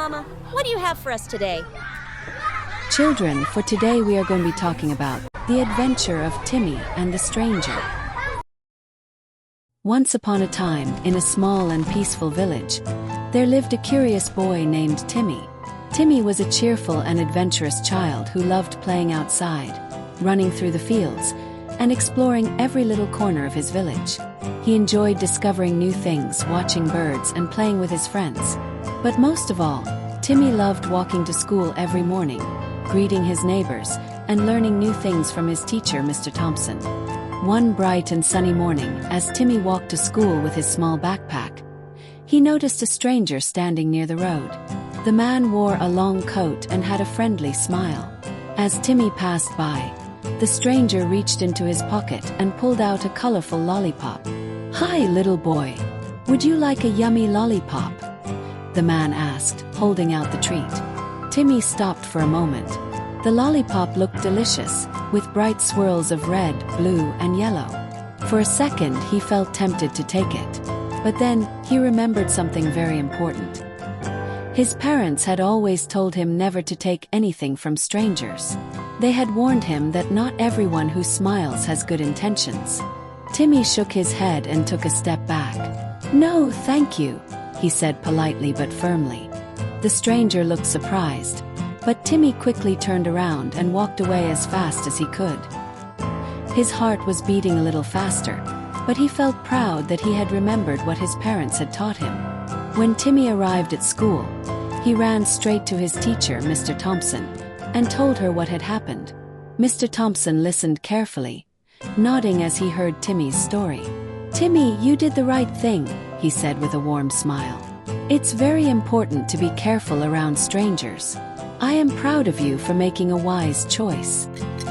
Mama. What do you have for us today? Children, for today we are going to be talking about the adventure of Timmy and the Stranger. Once upon a time, in a small and peaceful village, there lived a curious boy named Timmy. Timmy was a cheerful and adventurous child who loved playing outside, running through the fields, and exploring every little corner of his village. He enjoyed discovering new things, watching birds, and playing with his friends. But most of all, Timmy loved walking to school every morning, greeting his neighbors, and learning new things from his teacher, Mr. Thompson. One bright and sunny morning, as Timmy walked to school with his small backpack, he noticed a stranger standing near the road. The man wore a long coat and had a friendly smile. As Timmy passed by, the stranger reached into his pocket and pulled out a colorful lollipop. "Hi, little boy. Would you like a yummy lollipop?" the man asked, holding out the treat. Timmy stopped for a moment. The lollipop looked delicious, with bright swirls of red, blue, and yellow. For a second, he felt tempted to take it. But then, he remembered something very important. His parents had always told him never to take anything from strangers. They had warned him that not everyone who smiles has good intentions. Timmy shook his head and took a step back. "No, thank you," he said politely but firmly. The stranger looked surprised, but Timmy quickly turned around and walked away as fast as he could. His heart was beating a little faster, but he felt proud that he had remembered what his parents had taught him. When Timmy arrived at school, he ran straight to his teacher, Mr. Thompson, and told her what had happened. Mr. Thompson listened carefully, nodding as he heard Timmy's story. "Timmy, you did the right thing," he said with a warm smile. "It's very important to be careful around strangers. I am proud of you for making a wise choice."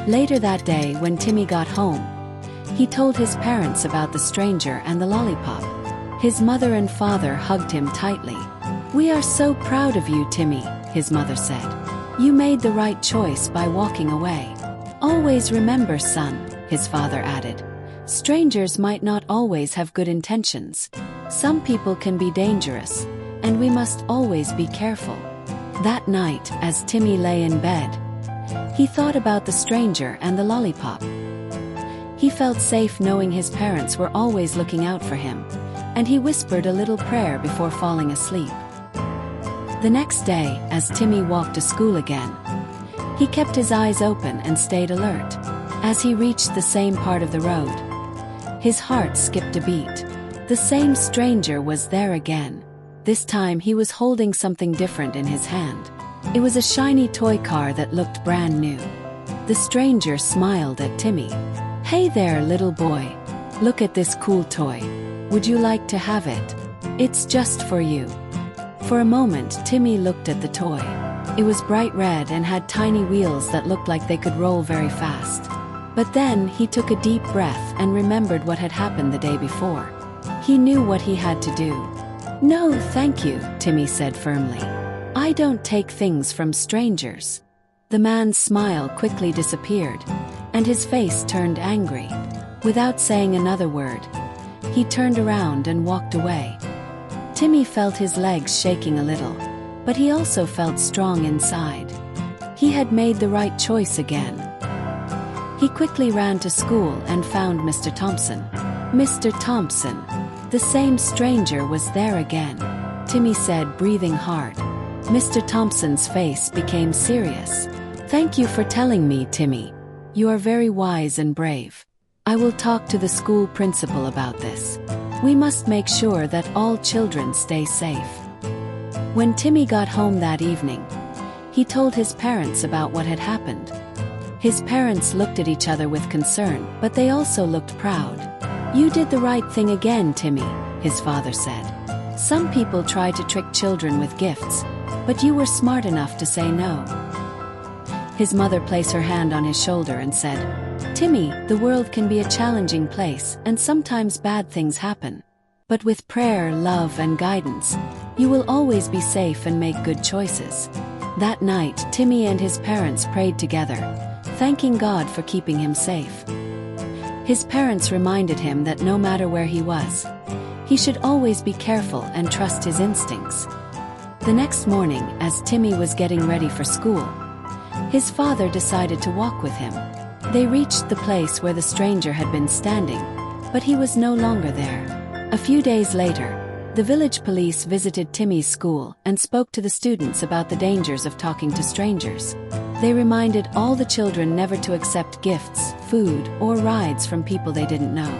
Later that day, when Timmy got home, he told his parents about the stranger and the lollipop. His mother and father hugged him tightly. "We are so proud of you, Timmy," his mother said. "You made the right choice by walking away." "Always remember, son," his father added, "strangers might not always have good intentions. Some people can be dangerous, and we must always be careful." That night, as Timmy lay in bed, he thought about the stranger and the lollipop. He felt safe knowing his parents were always looking out for him, and he whispered a little prayer before falling asleep. The next day, as Timmy walked to school again, he kept his eyes open and stayed alert. As he reached the same part of the road, his heart skipped a beat. The same stranger was there again. This time he was holding something different in his hand. It was a shiny toy car that looked brand new. The stranger smiled at Timmy. "Hey there, little boy. Look at this cool toy. Would you like to have it? It's just for you." For a moment, Timmy looked at the toy. It was bright red and had tiny wheels that looked like they could roll very fast. But then he took a deep breath and remembered what had happened the day before. He knew what he had to do. "No, thank you," Timmy said firmly. "I don't take things from strangers." The man's smile quickly disappeared, and his face turned angry. Without saying another word, he turned around and walked away. Timmy felt his legs shaking a little, but he also felt strong inside. He had made the right choice again. He quickly ran to school and found Mr. Thompson. "Mr. Thompson." The same stranger was there again, Timmy said, breathing hard. Mr. Thompson's face became serious. "Thank you for telling me, Timmy. You are very wise and brave. I will talk to the school principal about this. We must make sure that all children stay safe." When Timmy got home that evening, he told his parents about what had happened. His parents looked at each other with concern, but they also looked proud. "You did the right thing again, Timmy," his father said. "Some people try to trick children with gifts, but you were smart enough to say no." His mother placed her hand on his shoulder and said, "Timmy, the world can be a challenging place and sometimes bad things happen. But with prayer, love, and guidance, you will always be safe and make good choices." That night, Timmy and his parents prayed together, thanking God for keeping him safe. His parents reminded him that no matter where he was, he should always be careful and trust his instincts. The next morning, as Timmy was getting ready for school, his father decided to walk with him. They reached the place where the stranger had been standing, but he was no longer there. A few days later, the village police visited Timmy's school and spoke to the students about the dangers of talking to strangers. They reminded all the children never to accept gifts, food, or rides from people they didn't know.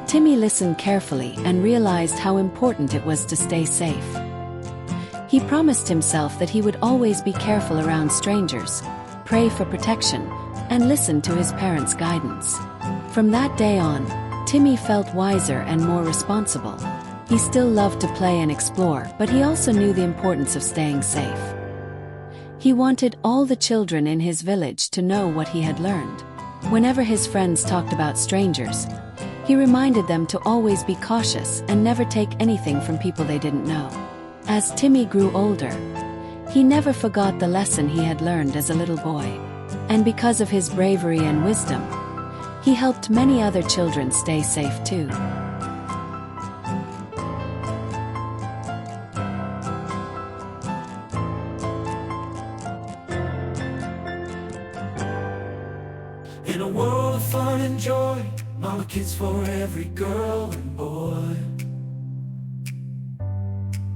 Timmy listened carefully and realized how important it was to stay safe. He promised himself that he would always be careful around strangers, pray for protection, and listen to his parents' guidance. From that day on, Timmy felt wiser and more responsible. He still loved to play and explore, but he also knew the importance of staying safe. He wanted all the children in his village to know what he had learned. Whenever his friends talked about strangers, he reminded them to always be cautious and never take anything from people they didn't know. As Timmy grew older, he never forgot the lesson he had learned as a little boy. And because of his bravery and wisdom, he helped many other children stay safe too. In a world of fun and joy, mama kids for every girl and boy.